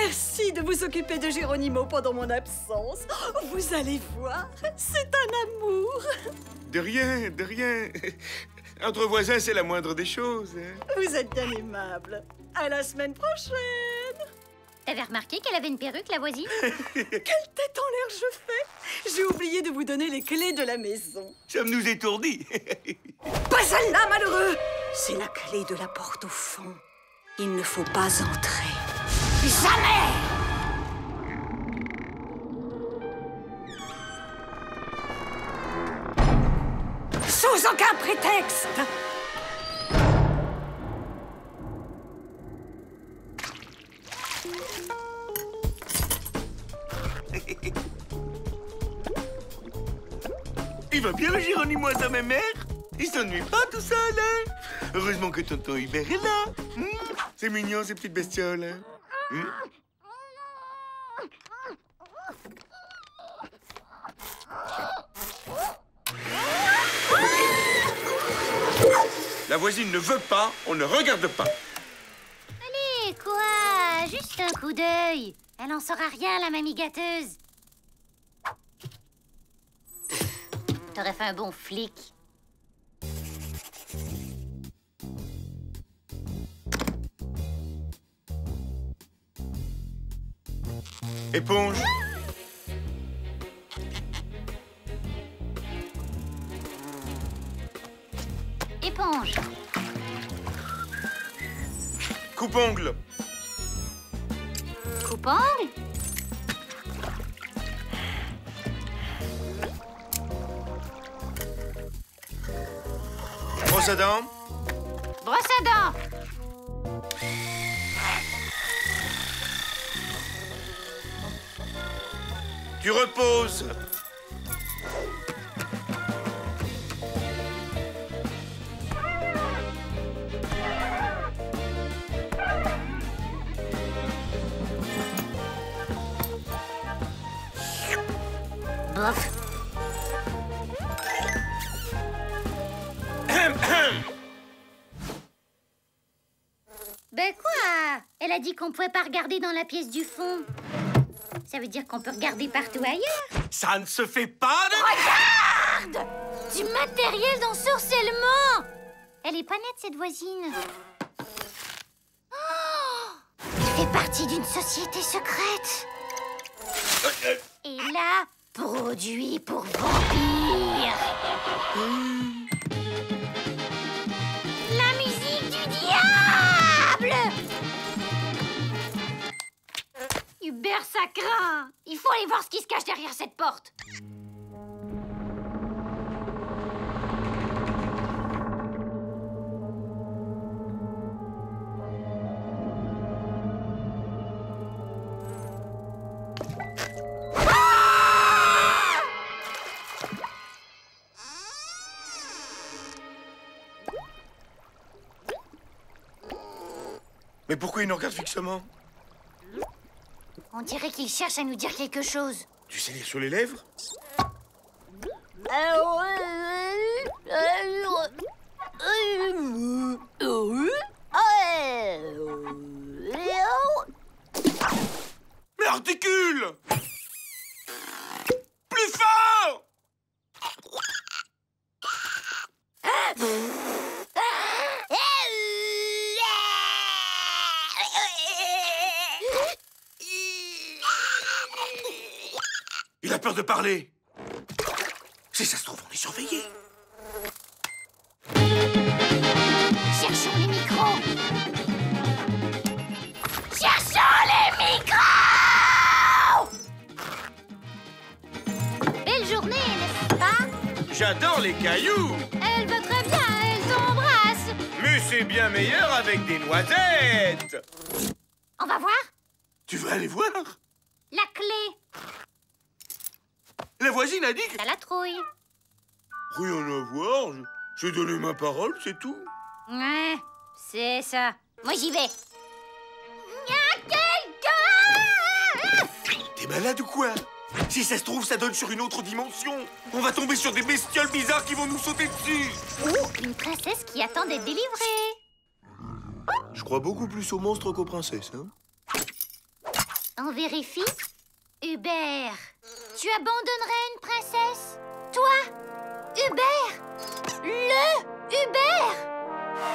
Merci de vous occuper de Geronimo pendant mon absence. Vous allez voir, c'est un amour. De rien, de rien. Entre voisins, c'est la moindre des choses. Hein. Vous êtes bien aimable. À la semaine prochaine. T'avais remarqué qu'elle avait une perruque, la voisine? Quelle tête en l'air je fais! J'ai oublié de vous donner les clés de la maison. Sommes-nous étourdis? Pas celle-là, malheureux! C'est la clé de la porte au fond. Il ne faut pas entrer. Jamais! Sous aucun prétexte! Il va bien le Geronimo à sa mère? Il s'ennuie pas tout seul, hein? Heureusement que tonton Hubert est là. C'est mignon, ces petites bestioles. Hein? La voisine ne veut pas, on ne regarde pas. Allez, quoi? Juste un coup d'œil. Elle en saura rien, la mamie gâteuse. T'aurais fait un bon flic. Éponge. Éponge. Coupe-ongle. Coupe-ongle. Brosse à dents. Brosse à dents. Tu reposes. Bof. Ben quoi? Elle a dit qu'on pouvait pas regarder dans la pièce du fond. Ça veut dire qu'on peut regarder partout ailleurs. Ça ne se fait pas de... Regarde! Du matériel d'ensorcellement! Elle est pas nette, cette voisine. Oh! Elle fait partie d'une société secrète. Et là, produit pour vampires. La musique du diable! Hubert, ça craint. Il faut aller voir ce qui se cache derrière cette porte. Mais pourquoi il nous regarde fixement? On dirait qu'il cherche à nous dire quelque chose. Tu sais lire sur les lèvres? Mais articule! Plus fort! Il a peur de parler. Si ça se trouve, on est surveillé. Cherchons les micros. Cherchons les micros! Belle journée, n'est-ce pas? J'adore les cailloux. Elle va très bien, elle t'embrasse. Mais c'est bien meilleur avec des noisettes. On va voir? Tu veux aller voir? La clé. La voisine a dit que... T'as la trouille. Rien à voir. J'ai donné ma parole, c'est tout. Ouais, c'est ça. Moi, j'y vais. Y a quelqu'un! T'es malade ou quoi? Si ça se trouve, ça donne sur une autre dimension. On va tomber sur des bestioles bizarres qui vont nous sauter dessus. Ou une princesse qui attend d'être délivrée. Je crois beaucoup plus aux monstres qu'aux princesses, hein? On vérifie. Hubert, tu abandonnerais une princesse? Toi, Hubert? Le Hubert?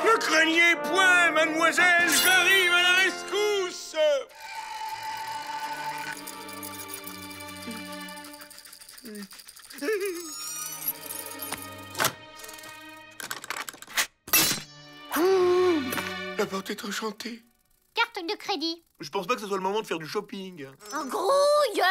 Ne craignez point, mademoiselle, j'arrive à la rescousse. La porte est enchantée. Carte de crédit. Je pense pas que ce soit le moment de faire du shopping. En grouille!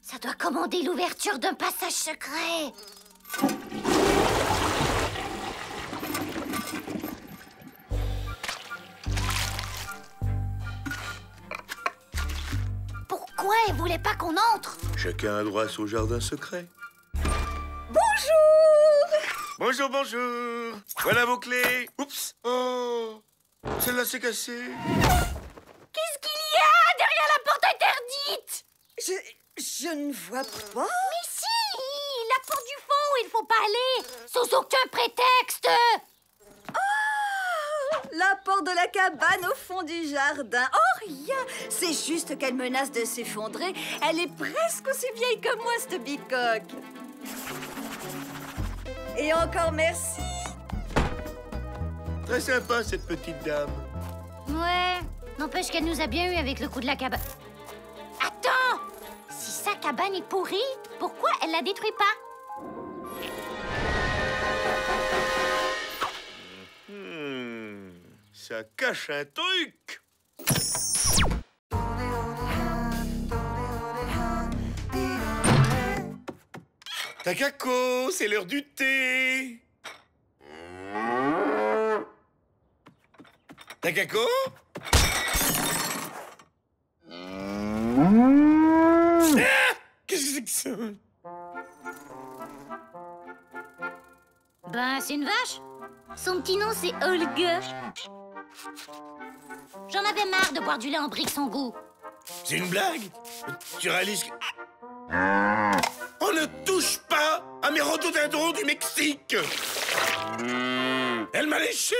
Ça doit commander l'ouverture d'un passage secret. Pourquoi elle voulait pas qu'on entre? Chacun a droit à son jardin secret. Bonjour! Bonjour, bonjour. Voilà vos clés. Oups. Oh, celle-là s'est cassée. Qu'est-ce qu'il y a derrière la porte interdite? Je ne vois pas. Mais si! La porte du fond, il faut pas aller! Sans aucun prétexte! La porte de la cabane au fond du jardin. Oh, rien! C'est juste qu'elle menace de s'effondrer. Elle est presque aussi vieille que moi, cette bicoque. Et encore merci. Très sympa, cette petite dame. Ouais, n'empêche qu'elle nous a bien eu avec le coup de la cabane. Attends! Si sa cabane est pourrie, pourquoi elle la détruit pas? Ça cache un truc. Takako, c'est l'heure du thé. Takako? Qu'est-ce que c'est que ça? Ben, c'est une vache. Son petit nom, c'est Olga. J'en avais marre de boire du lait en brique sans goût. C'est une blague? Tu réalises que... On ne touche pas à mes rhododendrons du Mexique! Elle m'a léché!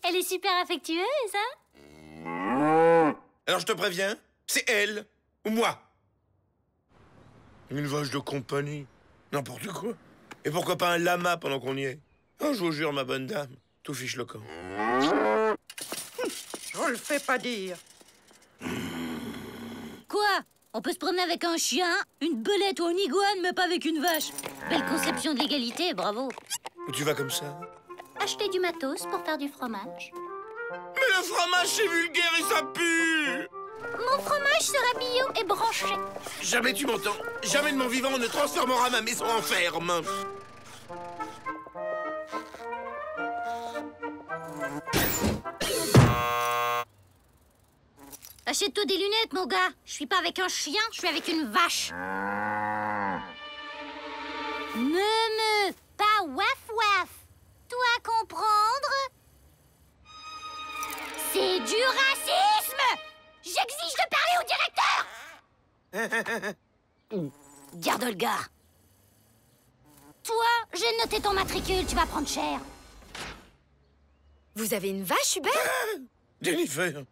Elle est super affectueuse, hein? Alors je te préviens, c'est elle ou moi. Une vache de compagnie, n'importe quoi. Et pourquoi pas un lama pendant qu'on y est? Oh, je vous jure, ma bonne dame, tout fiche le camp. Je le fais pas dire. Quoi? On peut se promener avec un chien, une belette ou une iguane, mais pas avec une vache. Belle conception de l'égalité, bravo. Où tu vas comme ça? Acheter du matos pour faire du fromage. Mais le fromage, c'est vulgaire et ça pue! Mon fromage sera bio et branché. Jamais tu m'entends. Jamais de mon vivant on ne transformera ma maison en ferme. Achète-toi des lunettes, mon gars. Je suis pas avec un chien, je suis avec une vache. Meu, pas waf waf. Toi comprendre? C'est du racisme! J'exige de parler au directeur! Garde le gars. Toi, j'ai noté ton matricule, tu vas prendre cher. Vous avez une vache, Hubert? Jennifer.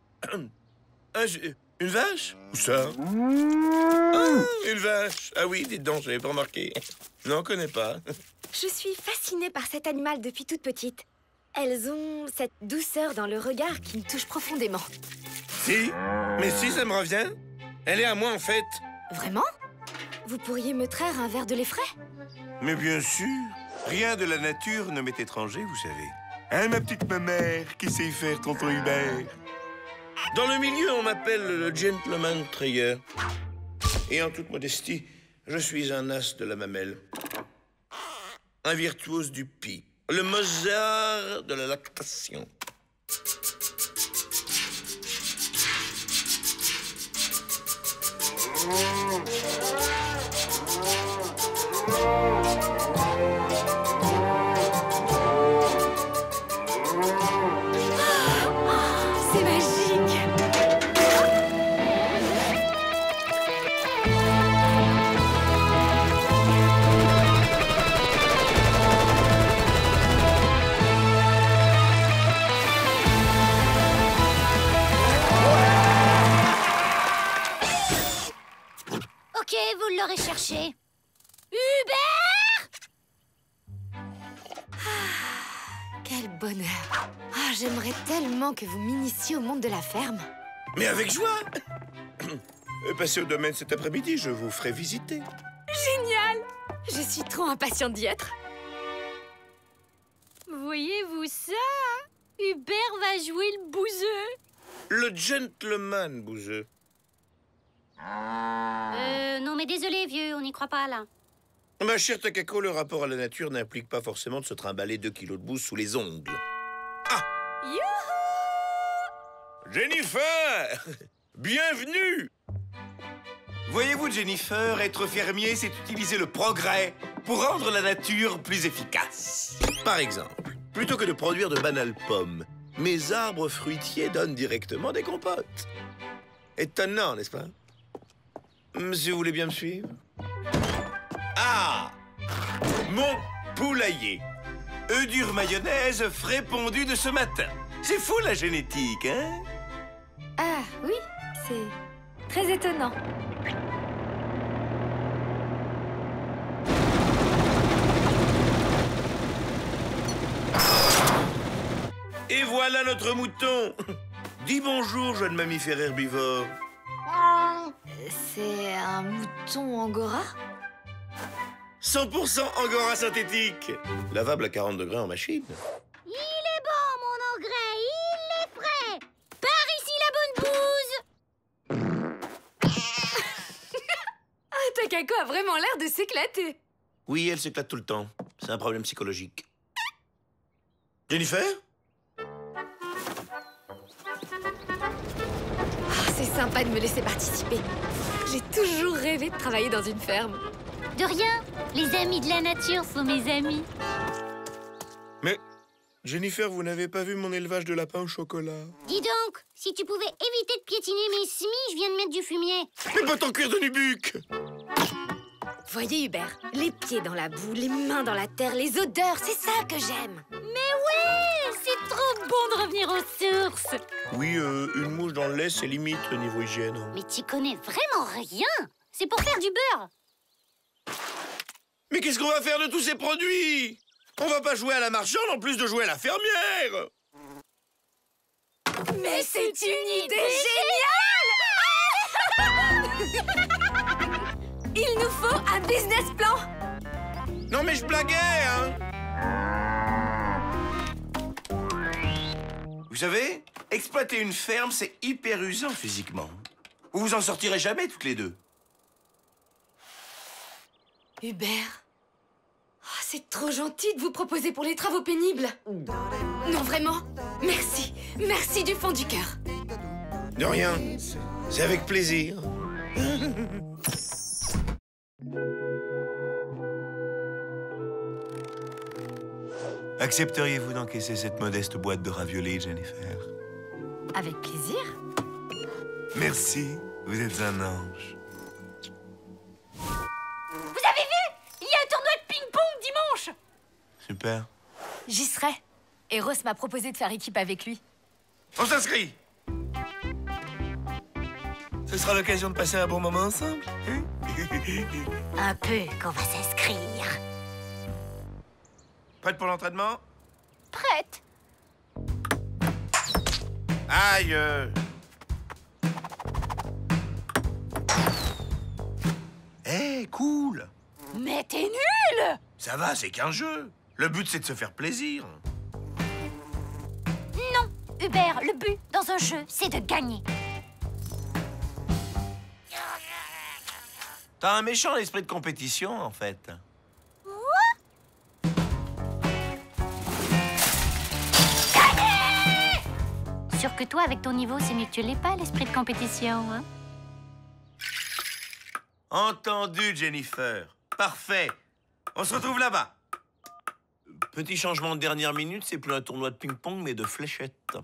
Une vache? Où ça? Ah, une vache. Ah oui, dites donc, je l'avais pas remarqué. Je n'en connais pas. Je suis fascinée par cet animal depuis toute petite. Elles ont cette douceur dans le regard qui me touche profondément. Si, mais si, ça me revient. Elle est à moi, en fait. Vraiment? Vous pourriez me traire un verre de lait frais? Mais bien sûr, rien de la nature ne m'est étranger, vous savez. Hein, ma petite mamère, qui sait faire, tonton Hubert? Dans le milieu, on m'appelle le gentleman trayeur. Et en toute modestie, je suis un as de la mamelle. Un virtuose du pis. Le Mozart de la lactation. marché. Hubert! Quel bonheur. Ah, j'aimerais tellement que vous m'initiez au monde de la ferme. Mais avec joie. Passez au domaine cet après-midi, je vous ferai visiter. Génial! Je suis trop impatiente d'y être. Voyez-vous ça? Hubert va jouer le bouseux. Le gentleman, bouseux. Non mais désolé, vieux, on n'y croit pas, là. Ma chère Takako, le rapport à la nature n'implique pas forcément de se trimballer 2 kilos de bouse sous les ongles. Ah! Youhou! Jennifer! Bienvenue! Voyez-vous, Jennifer, être fermier, c'est utiliser le progrès pour rendre la nature plus efficace. Par exemple, plutôt que de produire de banales pommes, mes arbres fruitiers donnent directement des compotes. Étonnant, n'est-ce pas? Si vous voulez bien me suivre. Ah! Mon poulailler. Œufs durs mayonnaise frais pondu de ce matin. C'est fou la génétique, hein? Ah, oui, c'est très étonnant. Et voilà notre mouton. Dis bonjour, jeune mammifère herbivore. C'est un mouton angora? 100% angora synthétique. Lavable à 40 degrés en machine. Il est bon, mon engrais, il est frais. Par ici la bonne bouse. Ah, Takako a vraiment l'air de s'éclater. Oui, elle s'éclate tout le temps. C'est un problème psychologique. Jennifer? C'est sympa de me laisser participer. J'ai toujours rêvé de travailler dans une ferme. De rien, les amis de la nature sont mes amis. Mais, Jennifer, vous n'avez pas vu mon élevage de lapins au chocolat? Dis donc, si tu pouvais éviter de piétiner mes semis, je viens de mettre du fumier. Les bottes en cuir de nubuck! Voyez, Hubert, les pieds dans la boue, les mains dans la terre, les odeurs, c'est ça que j'aime. Mais ouais, c'est trop bon de revenir aux sources. Oui, une mouche dans le lait, c'est limite au niveau hygiène. Mais tu connais vraiment rien. C'est pour faire du beurre. Mais qu'est-ce qu'on va faire de tous ces produits? On va pas jouer à la marchande en plus de jouer à la fermière! Mais c'est une idée géniale! Il nous faut un business plan. Non mais je blaguais, hein! Vous savez, exploiter une ferme, c'est hyper usant physiquement. Vous vous en sortirez jamais toutes les deux. Hubert, c'est trop gentil de vous proposer pour les travaux pénibles. Non, vraiment, merci. Merci du fond du cœur. De rien, c'est avec plaisir. Accepteriez-vous d'encaisser cette modeste boîte de raviolis, Jennifer? Avec plaisir. Merci, vous êtes un ange. Vous avez vu? Il y a un tournoi de ping-pong dimanche. Super. J'y serai. Et Ross m'a proposé de faire équipe avec lui. On s'inscrit. Ce sera l'occasion de passer un bon moment ensemble. Hein? Un peu qu'on va s'inscrire. Prête pour l'entraînement? Prête. Aïe! Cool! Mais t'es nul. Ça va, c'est qu'un jeu. Le but, c'est de se faire plaisir. Non, Hubert, le but dans un jeu, c'est de gagner. T'as un méchant esprit de compétition, en fait. Sûr que toi, avec ton niveau, c'est mieux que tu l'aies pas, l'esprit de compétition, hein? Entendu, Jennifer. Parfait. On se retrouve là-bas. Petit changement de dernière minute, c'est plus un tournoi de ping-pong, mais de fléchettes. C'est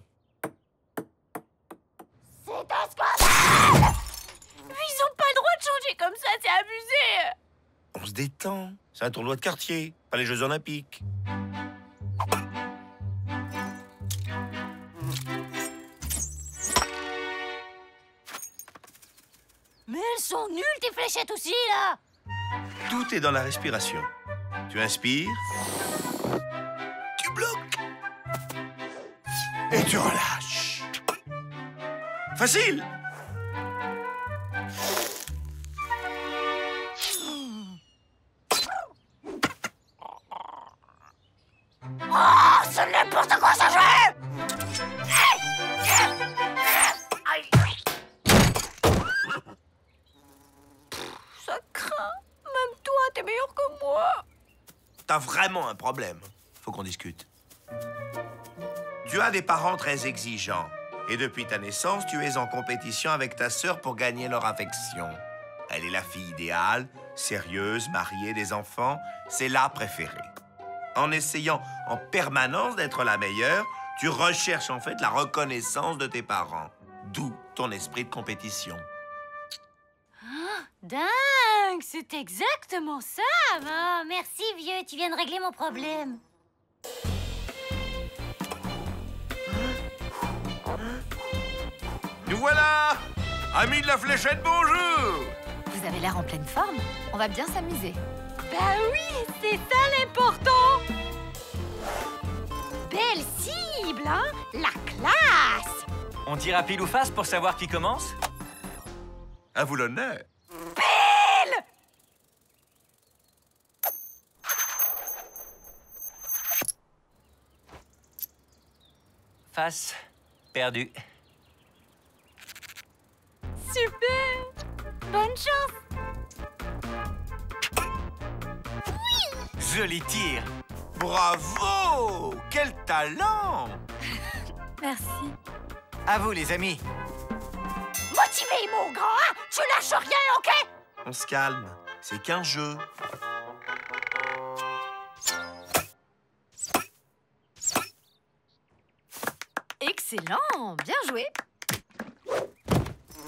un scandale! Ils ont pas le droit de changer comme ça, c'est abusé! On se détend. C'est un tournoi de quartier, pas les Jeux Olympiques. Mais elles sont nulles, tes fléchettes aussi, là! Tout est dans la respiration. Tu inspires. Tu bloques. Et tu relâches. Facile. Oh, c'est n'importe quoi ça jeu! Ça craint. Même toi, t'es meilleur que moi. T'as vraiment un problème. Faut qu'on discute. Tu as des parents très exigeants. Et depuis ta naissance, tu es en compétition avec ta sœur pour gagner leur affection. Elle est la fille idéale, sérieuse, mariée, des enfants. C'est la préférée. En essayant en permanence d'être la meilleure, tu recherches en fait la reconnaissance de tes parents. D'où ton esprit de compétition. Dingue, c'est exactement ça. Oh, merci, vieux, tu viens de régler mon problème. Nous voilà! Amis de la fléchette, bonjour! Vous avez l'air en pleine forme. On va bien s'amuser. Bah oui, c'est ça l'important. Belle cible, hein? La classe! On tire à pile ou face pour savoir qui commence? À vous l'honneur. Face. Perdu. Super. Bonne chance! Joli tir. Bravo! Quel talent! Merci. À vous, les amis. Motivé, mon grand, hein? Tu lâches rien, ok? On se calme. C'est qu'un jeu. Excellent. Bien joué.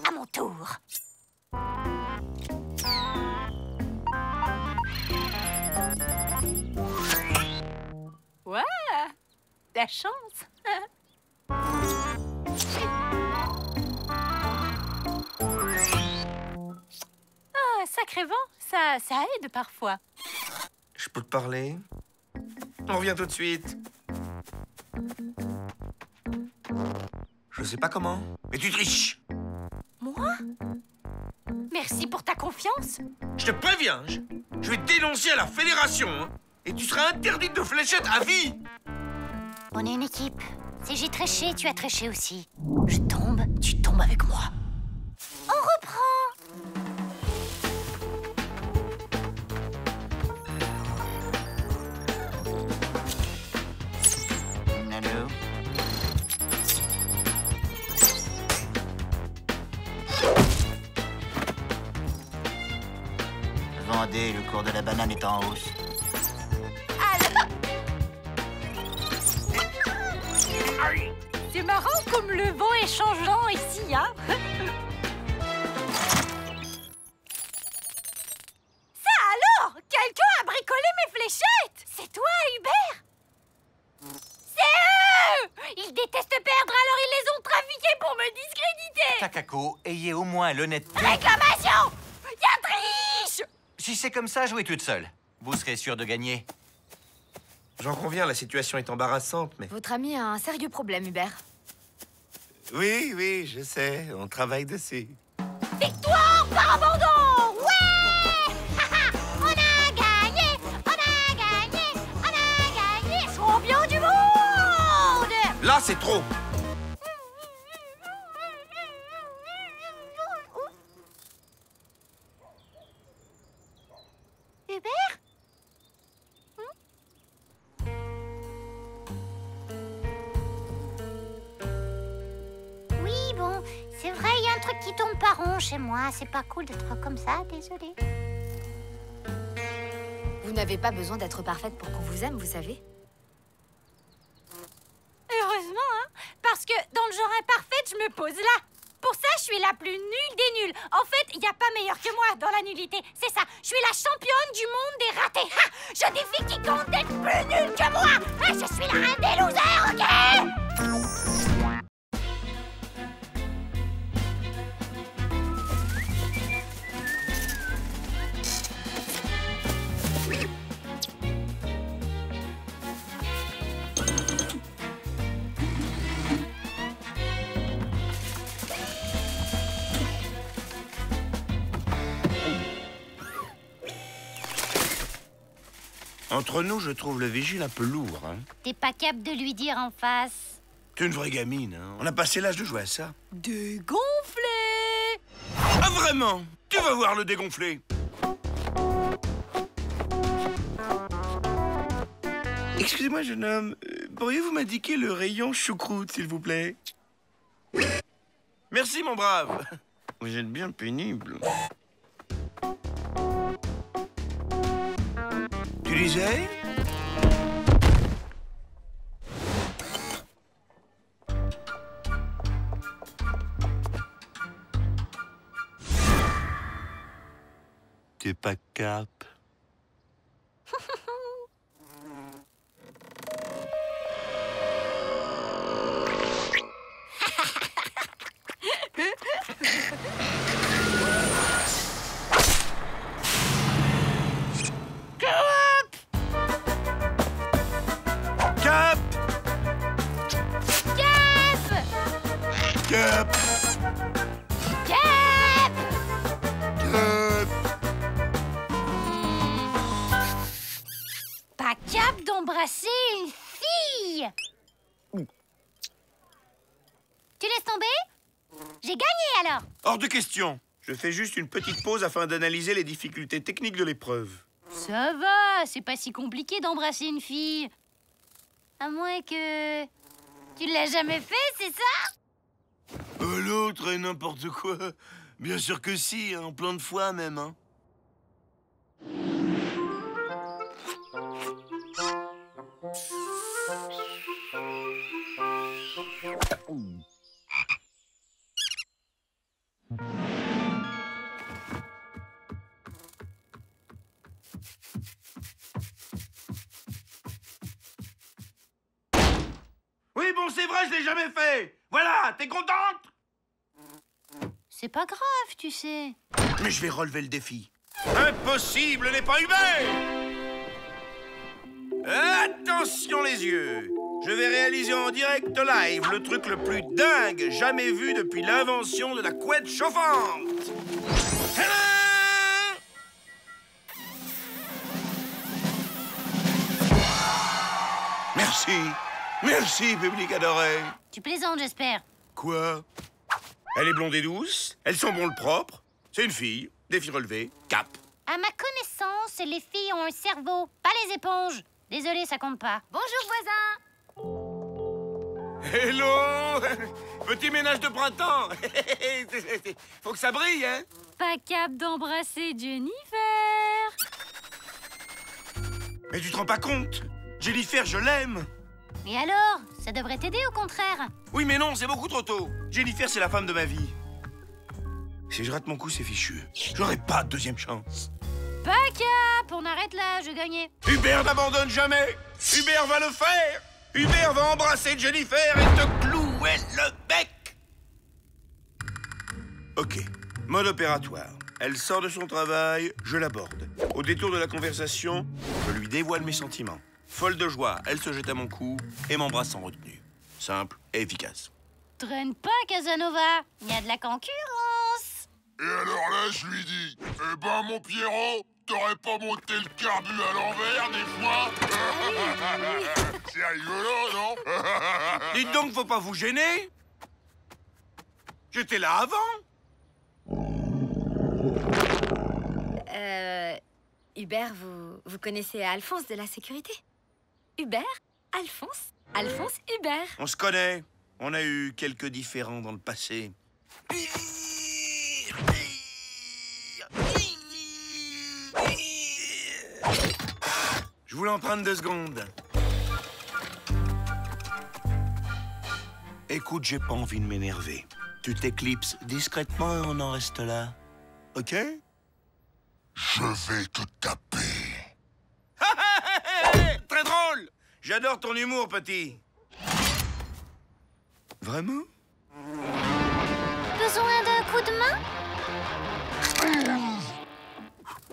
À mon tour. Ouais. La chance. Ah, sacré vent. Ça aide parfois. Je peux te parler? On revient tout de suite. Je sais pas comment, mais tu triches. Moi? Merci pour ta confiance. Je te préviens, je vais te dénoncer à la fédération, hein, et tu seras interdite de fléchette à vie. On est une équipe. Si j'ai tréché, tu as tréché aussi. Je tombe, tu tombes avec moi. On reprend. Nano. Vendez, le cours de la banane est en hausse. C'est marrant comme le vent est changeant ici, hein. Ça alors? Quelqu'un a bricolé mes fléchettes? C'est toi, Hubert? C'est eux! Ils détestent perdre, alors ils les ont trafiqués pour me discréditer. Takako, ayez au moins l'honnêteté. Réclamation! Y'a triche! Si c'est comme ça, jouez toute seule. Vous serez sûr de gagner. J'en conviens, la situation est embarrassante, mais... Votre ami a un sérieux problème, Hubert. Oui, je sais, on travaille dessus. Victoire par abandon! Ouais! On a gagné! On a gagné! On a gagné! Champion du monde! Là, c'est trop. Hubert? Oui, bon, c'est vrai, il y a un truc qui tourne pas rond chez moi. C'est pas cool d'être comme ça, désolée. Vous n'avez pas besoin d'être parfaite pour qu'on vous aime, vous savez. Heureusement, hein. Parce que dans le genre imparfaite, je me pose là. Pour ça, je suis la plus nulle des nuls. En fait, il n'y a pas meilleur que moi dans la nullité. C'est ça, je suis la championne du monde des ratés. Ha! Je défie quiconque d'être plus nul que moi. Ha! Je suis la reine des losers, ok? Entre nous, je trouve le vigile un peu lourd, hein. T'es pas capable de lui dire en face. T'es une vraie gamine, hein. On a passé l'âge de jouer à ça. Dégonflé! Ah, vraiment? Tu vas voir le dégonfler. Excusez-moi, jeune homme. Pourriez-vous m'indiquer le rayon choucroute, s'il vous plaît? Merci, mon brave. Vous êtes bien pénible. Tu disais? T'es pas cap. Cap! Cap! Pas capable d'embrasser une fille. Tu laisses tomber? J'ai gagné alors. Hors de question. Je fais juste une petite pause afin d'analyser les difficultés techniques de l'épreuve. Ça va, c'est pas si compliqué d'embrasser une fille. À moins que... Tu l'as jamais fait, c'est ça? L'autre est n'importe quoi. Bien sûr que si, hein, plein de fois même, hein. Oui, bon, c'est vrai, je l'ai jamais fait. Voilà, t'es contente? C'est pas grave, tu sais. Mais je vais relever le défi. Impossible n'est pas humain! Attention les yeux! Je vais réaliser en direct live le truc le plus dingue jamais vu depuis l'invention de la couette chauffante! Tadam! Merci! Merci, public adoré! Tu plaisantes, j'espère. Quoi? Elle est blonde et douce, elle sent bon le propre, c'est une fille, défi relevé, cap. À ma connaissance, les filles ont un cerveau, pas les éponges. Désolée, ça compte pas. Bonjour, voisin! Hello! Petit ménage de printemps! Faut que ça brille, hein? Pas capable d'embrasser Jennifer! Mais tu te rends pas compte? Jennifer, je l'aime! Et alors? Ça devrait t'aider au contraire. Oui, mais non, c'est beaucoup trop tôt. Jennifer, c'est la femme de ma vie. Si je rate mon coup, c'est fichu. J'aurai pas de deuxième chance. Pas cap! On arrête là, je gagnais. Hubert n'abandonne jamais! Hubert va le faire! Hubert va embrasser Jennifer et te clouer le bec! Ok, mode opératoire. Elle sort de son travail, je l'aborde. Au détour de la conversation, je lui dévoile mes sentiments. Folle de joie, elle se jette à mon cou et m'embrasse sans retenue. Simple et efficace. Traîne pas, Casanova. Il y a de la concurrence. Et alors là, je lui dis, eh ben mon Pierrot, t'aurais pas monté le carbu à l'envers des fois? C'est rigolo, non? Dites donc, faut pas vous gêner. J'étais là avant. Hubert, vous connaissez Alphonse de la sécurité? Hubert? Alphonse? Alphonse Hubert. On se connaît. On a eu quelques différends dans le passé. Je voulais en prendre 2 secondes. Écoute, j'ai pas envie de m'énerver. Tu t'éclipses discrètement et on en reste là. Ok? Je vais te taper. Très drôle! J'adore ton humour, petit. Vraiment? Besoin d'un coup de main?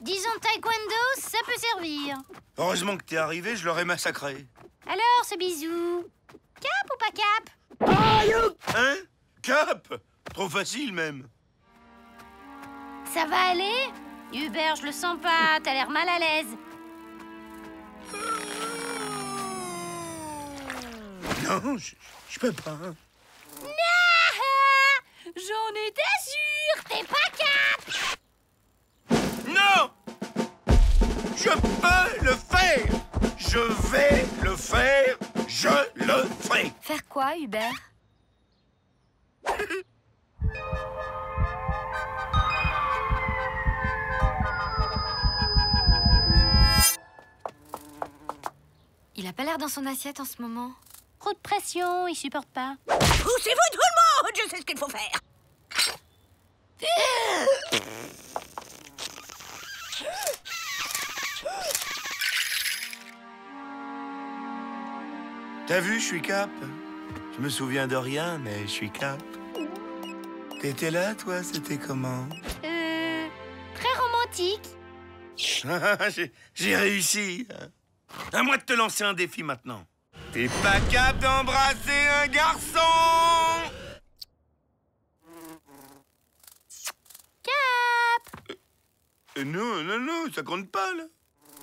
Disons taekwondo, ça peut servir. Heureusement que t'es arrivé, je l'aurais massacré. Alors, ce bisou, cap ou pas cap? Hein? Cap? Trop facile, même. Ça va aller? Hubert, je le sens pas, t'as l'air mal à l'aise. Non, je peux pas. J'en étais sûre. T'es pas cap. Non! Je peux le faire! Je vais le faire! Je le ferai! Faire quoi, Hubert? Il a pas l'air dans son assiette en ce moment. Trop de pression, il supporte pas. Poussez-vous tout le monde! Je sais ce qu'il faut faire. T'as vu, je suis cap. Je me souviens de rien, mais je suis cap. T'étais là, toi? C'était comment? Très romantique. J'ai réussi. À moi de te lancer un défi maintenant. T'es pas cap d'embrasser un garçon? Cap. Non, ça compte pas, là.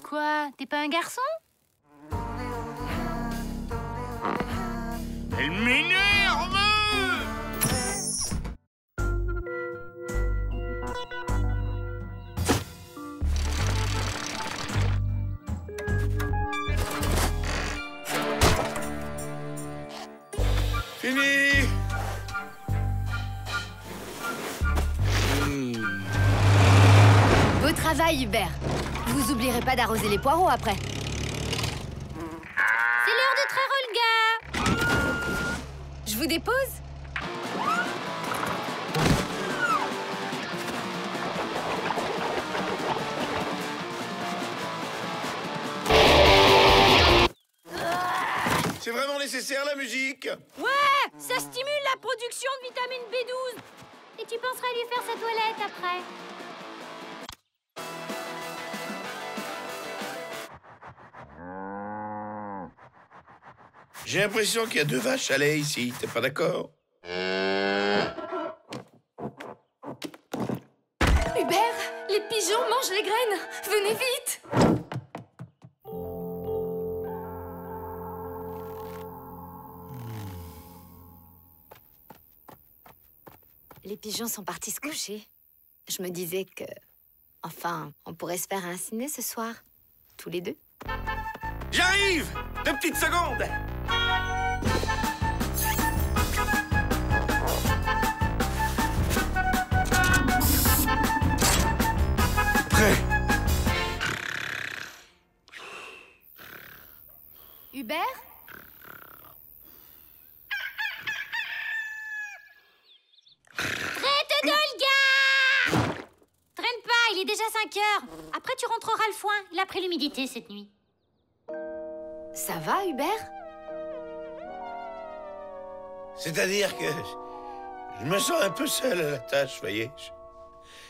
Quoi? T'es pas un garçon? Elle m'énerve! Fini! Beau travail, Hubert. Vous oublierez pas d'arroser les poireaux après. C'est l'heure de Trarolga. Je vous dépose? C'est vraiment nécessaire, la musique? Ouais, ça stimule la production de vitamine B12. Et tu penserais lui faire sa toilette après. J'ai l'impression qu'il y a 2 vaches à lait ici, t'es pas d'accord? Hubert, les pigeons mangent les graines. Venez vite. Les pigeons sont partis se coucher. Je me disais que... Enfin, on pourrait se faire un ciné ce soir. Tous les deux. J'arrive! 2 petites secondes! Prêt! Hubert? Traite d'Olga! Traîne pas, il est déjà 5 heures. Après, tu rentreras le foin. Il a pris l'humidité cette nuit. Ça va, Hubert? C'est-à-dire que je me sens un peu seul à la tâche, voyez.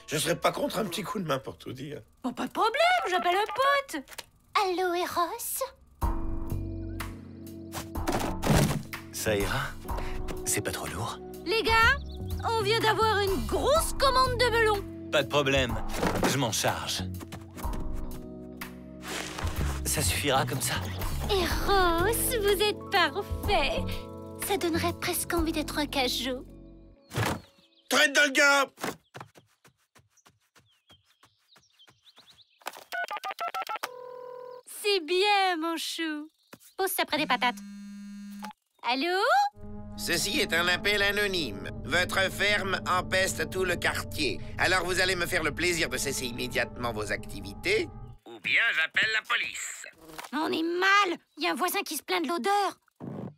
Je serais pas contre un petit coup de main pour tout dire. Bon, pas de problème, j'appelle un pote. Allô, Eros? Ça ira? C'est pas trop lourd? Les gars, on vient d'avoir une grosse commande de melons. Pas de problème, je m'en charge. Ça suffira comme ça. Eros, vous êtes parfait. Ça donnerait presque envie d'être un cajot. Traite d'Olga! C'est bien, mon chou. Pose ça près des patates. Allô? Ceci est un appel anonyme. Votre ferme empeste tout le quartier. Alors vous allez me faire le plaisir de cesser immédiatement vos activités, ou bien j'appelle la police. On est mal. Il y a un voisin qui se plaint de l'odeur.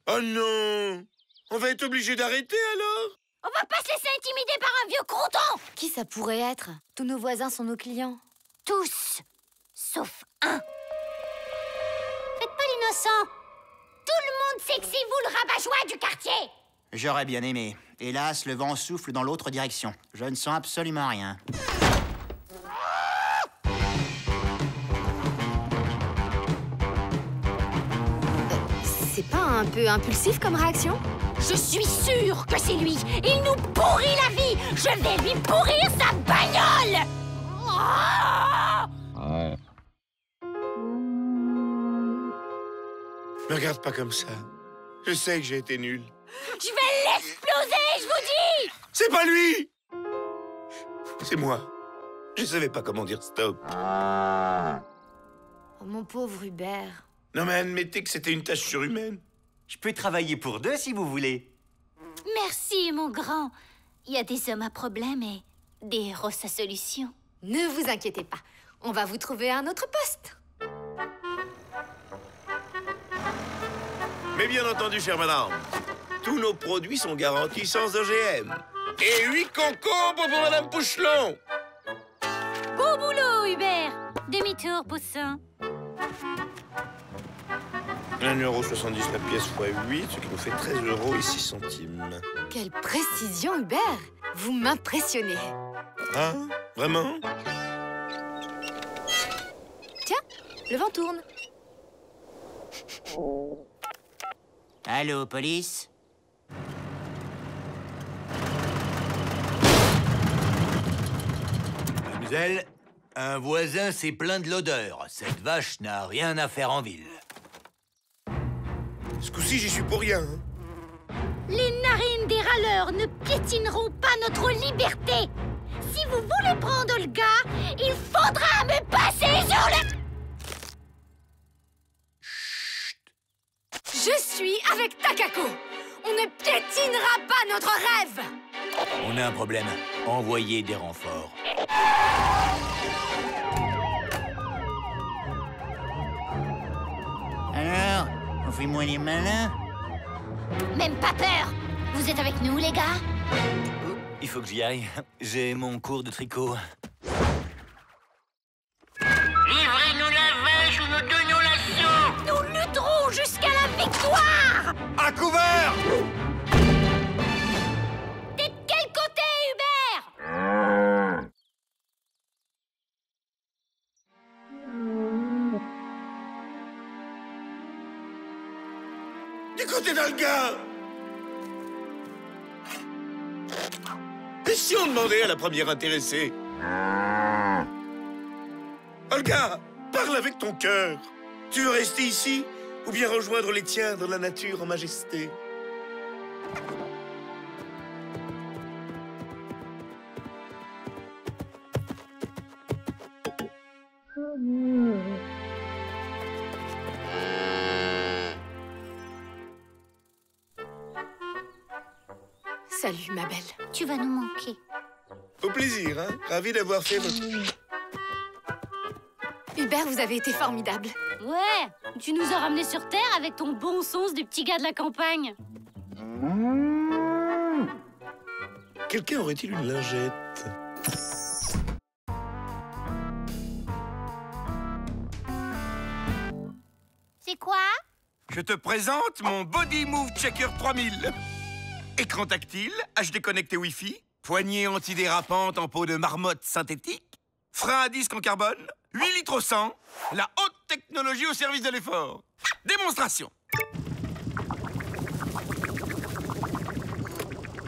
Oh non! On va être obligé d'arrêter alors? On va pas se laisser intimider par un vieux crouton. Qui ça pourrait être? Tous nos voisins sont nos clients. Tous, sauf un. Faites pas l'innocent. Tout le monde sait que c'est vous le rabat-joie du quartier. J'aurais bien aimé. Hélas, le vent souffle dans l'autre direction. Je ne sens absolument rien. C'est pas un peu impulsif comme réaction? Je suis sûre que c'est lui. Il nous pourrit la vie. Je vais lui pourrir sa bagnole. Me regarde pas comme ça. Je sais que j'ai été nul. Je vais l'exploser, je vous dis! C'est pas lui! C'est moi. Je savais pas comment dire stop. Oh, mon pauvre Hubert. Non mais admettez que c'était une tâche surhumaine. Je peux travailler pour deux si vous voulez. Merci, mon grand. Il y a des hommes à problème et des héros à solution. Ne vous inquiétez pas. On va vous trouver un autre poste. Mais bien entendu, chère madame, tous nos produits sont garantis sans OGM. Et 8 concombres pour madame Pouchelon. Beau boulot, Hubert. Demi-tour, poussin. 1,70 € la pièce x 8, ce qui nous fait 13 € et 6 centimes. Quelle précision, Hubert! Vous m'impressionnez. Hein? Vraiment? Tiens, le vent tourne. Allô, police? Mademoiselle, un voisin s'est plaint de l'odeur. Cette vache n'a rien à faire en ville. Ce coup-ci, j'y suis pour rien. Hein. Les narines des râleurs ne piétineront pas notre liberté. Si vous voulez prendre le gars, il faudra me passer sur le... Je suis avec Takako. On ne piétinera pas notre rêve. On a un problème. Envoyez des renforts. Alors, on fait moins les malins? Même pas peur. Vous êtes avec nous, les gars? Il faut que j'y aille. J'ai mon cours de tricot. Livrez-nous la vache ou nous donnons l'assaut. Nous lutterons jusqu'à la victoire. À couvert! T'es de quel côté, Hubert? Du côté d'Olga! Et si on demandait à la première intéressée? Olga, parle avec ton cœur. Tu veux rester ici ou bien rejoindre les tiens dans la nature en majesté? Salut, ma belle. Tu vas nous manquer. Au plaisir, hein? Ravi d'avoir fait votre... Hubert, vous avez été formidable. Ouais, tu nous as ramenés sur Terre avec ton bon sens du petit gars de la campagne. Quelqu'un aurait-il une lingette? C'est quoi? Je te présente mon Body Move Checker 3000. Écran tactile, HD connecté Wi-Fi, poignée antidérapante en peau de marmotte synthétique, frein à disque en carbone, 8 litres au 100, la haute technologie au service de l'effort. Démonstration.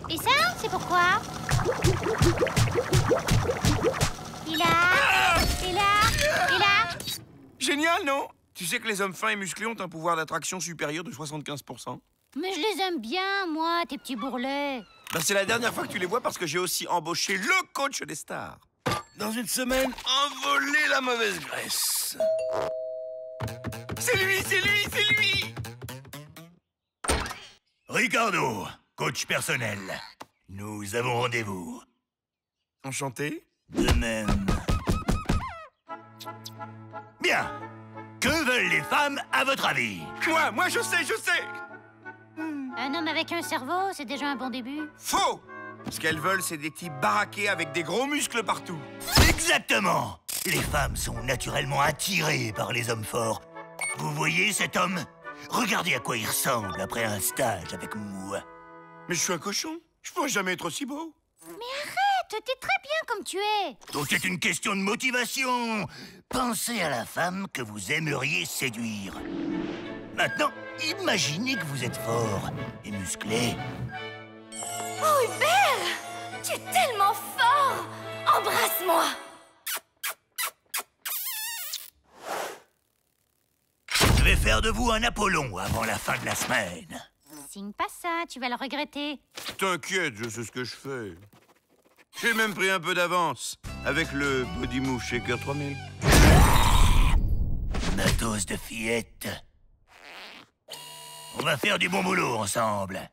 Et ça, c'est pourquoi? Il a... Génial, non? Tu sais que les hommes fins et musclés ont un pouvoir d'attraction supérieur de 75%? Mais je les aime bien, moi, tes petits bourrelets. Ben, c'est la dernière fois que tu les vois parce que j'ai aussi embauché le coach des stars. Dans une semaine, envoler la mauvaise graisse. C'est lui, c'est lui, c'est lui! Ricardo, coach personnel. Nous avons rendez-vous. Enchanté. De même. Bien. Que veulent les femmes, à votre avis? Moi, je sais! Un homme avec un cerveau, c'est déjà un bon début. Faux! Ce qu'elles veulent, c'est des types baraqués avec des gros muscles partout. Exactement! Les femmes sont naturellement attirées par les hommes forts. Vous voyez cet homme? Regardez à quoi il ressemble après un stage avec moi. Mais je suis un cochon. Je pourrais jamais être aussi beau. Mais arrête, t'es très bien comme tu es. Donc c'est une question de motivation. Pensez à la femme que vous aimeriez séduire. Maintenant, imaginez que vous êtes fort et musclé. Oh, Hubert! Tu es tellement fort! Embrasse-moi! Je vais faire de vous un Apollon avant la fin de la semaine. signe pas ça, tu vas le regretter. T'inquiète, je sais ce que je fais. J'ai même pris un peu d'avance avec le Body Move Shaker 3000. Ma dose de fillette. On va faire du bon boulot ensemble.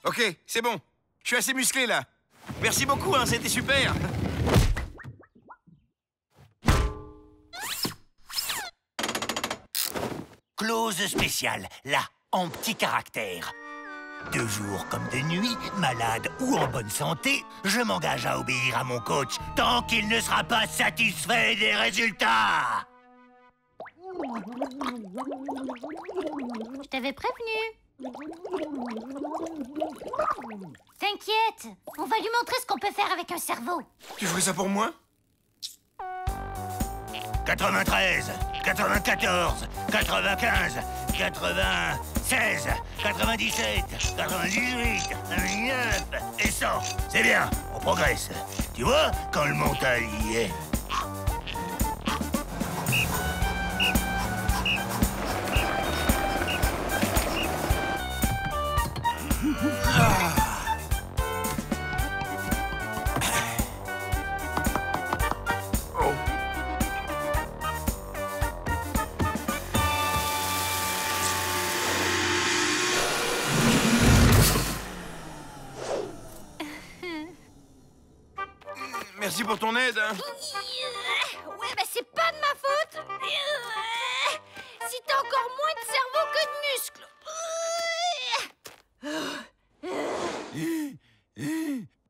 Ok, c'est bon. Je suis assez musclé, là. Merci beaucoup, hein, c'était super. Clause spéciale, là, en petit caractère. De jour comme de nuit, malade ou en bonne santé, je m'engage à obéir à mon coach tant qu'il ne sera pas satisfait des résultats. Je t'avais prévenu. T'inquiète, on va lui montrer ce qu'on peut faire avec un cerveau. Tu ferais ça pour moi? 93, 94, 95, 96, 97, 98, 99 et 100. C'est bien, on progresse. Tu vois, quand le mental y est. Merci pour ton aide. Hein. Ouais, bah c'est pas de ma faute. Si t'as encore moins de cerveau que de muscles.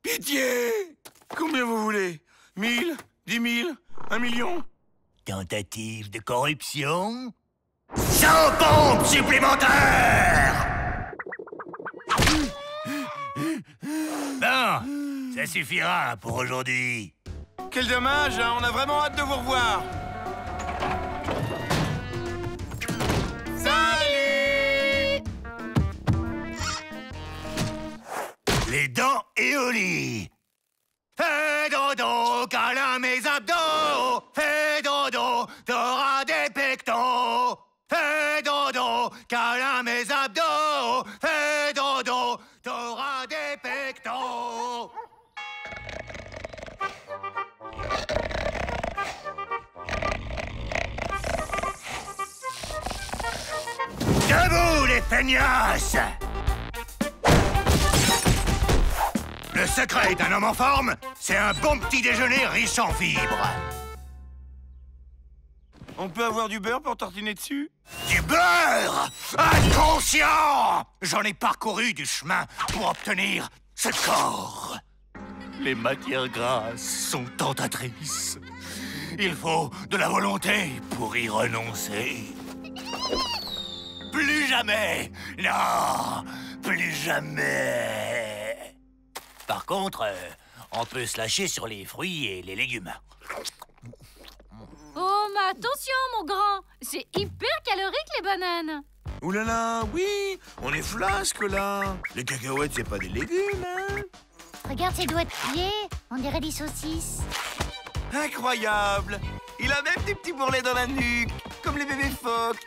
Pitié! Combien vous voulez? 1000? 10 000? 1 million? Tentative de corruption? 100 pompes supplémentaires! Bon, ça suffira pour aujourd'hui. Quel dommage, hein, on a vraiment hâte de vous revoir. Salut! Les dents et au lit. Fais dodo, câlin mes abdos. Fais dodo, t'auras des pectos. Fais dodo, câlin mes abdos. Fais dodo, t'auras des pectos. Debout les feignasses! Le secret d'un homme en forme, c'est un bon petit déjeuner riche en fibres. On peut avoir du beurre pour tartiner dessus? Du beurre! Inconscient! J'en ai parcouru du chemin pour obtenir ce corps. Les matières grasses sont tentatrices. Il faut de la volonté pour y renoncer. Plus jamais! Non! Plus jamais! Par contre, on peut se lâcher sur les fruits et les légumes. Oh, mais attention, mon grand. C'est hyper calorique, les bananes. Ouh là là, oui, on est flasque là. Les cacahuètes, c'est pas des légumes, hein? Regarde ses doigts de pied, on dirait des saucisses. Incroyable. Il a même des petits bourrelets dans la nuque, comme les bébés phoques.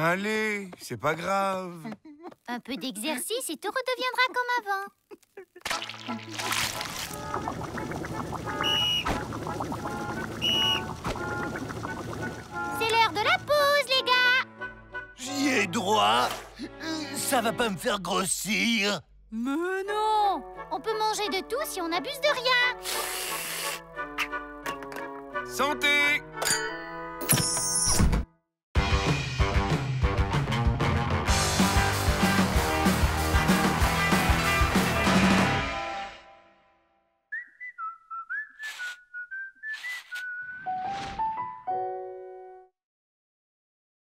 Allez, c'est pas grave. Un peu d'exercice et tout redeviendra comme avant. C'est l'heure de la pause, les gars. J'y ai droit. Ça va pas me faire grossir. Mais non. On peut manger de tout si on n'abuse de rien. Santé!